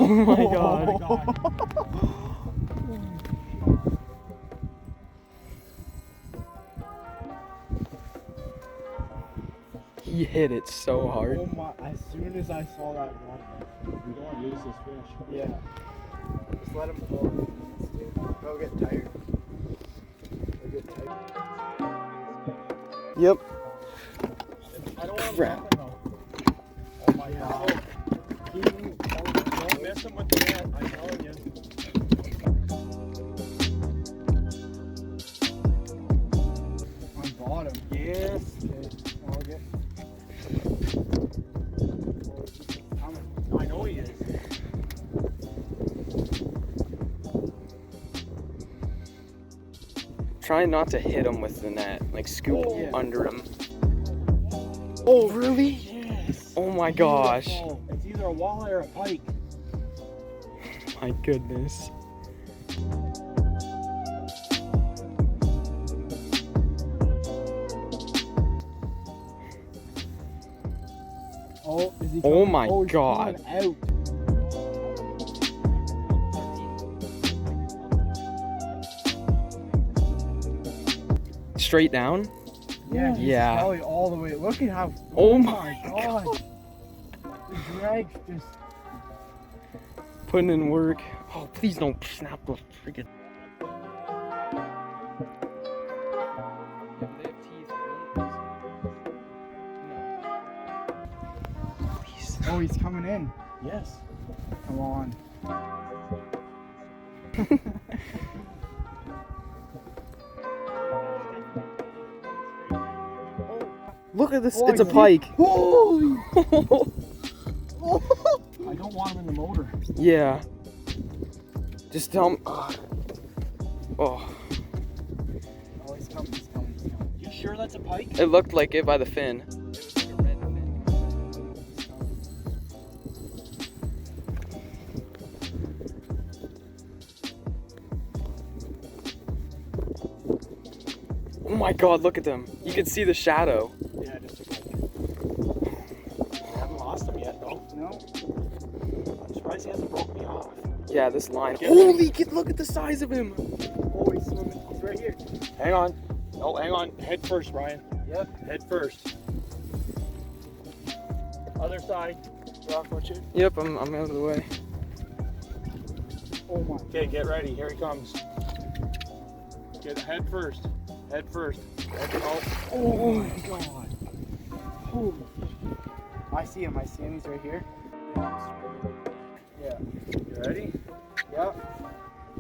Oh my god. Oh my god. He hit it so hard. Oh my, as soon as I saw that run, we don't want to lose this fish. Yeah. Just let him pull. They'll get tired. They'll get tired. Yep. I don't want Crap. to though. Oh my god. Don't miss him with the net, I'm telling you. On bottom. Yes. Okay. I know he is. Try not to hit him with the net. Like scoop under him. Oh, really? Yes. Oh my gosh. Beautiful. It's either a walleye or a pike. My goodness. Oh, is he Oh coming? my Oh, he's god. coming out. Straight down? Yeah, he's Yeah. probably all the way. Look at how. Oh my god. The drag's just. Putting in work. Oh, please don't snap the freaking. Please. Oh, he's coming in. Yes. Come on. Look at this. Oh, It's a I see. pike. Holy! I don't want him in the motor. Yeah. Just tell him. Oh. Oh, he's coming, he's coming, he's coming. You sure that's a pike? It looked like it by the fin. Oh my god, look at them. You can see the shadow. Yeah, just a pike. I haven't lost him yet, though. No. I'm surprised he hasn't broke me off. Yeah, this line. Yeah. Holy kid, look at the size of him. Oh, he's swimming. He's right here. Hang on. Oh, hang on. Head first, Brian. Yep. Head first. Other side. Rock, watch it. Yep, I'm out of the way. Oh my. Okay, get ready. Here he comes. Get head first. Head first. Oh my god. Holy. I see him. He's right here. Yeah. You ready? Yep.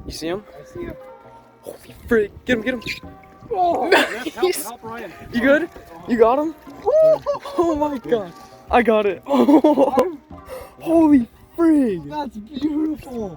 You see him? I see him. Holy frick. Get him. Oh, Nice. help Ryan. You good? You got him? Oh my god. I got it. Oh, holy frig. That's beautiful.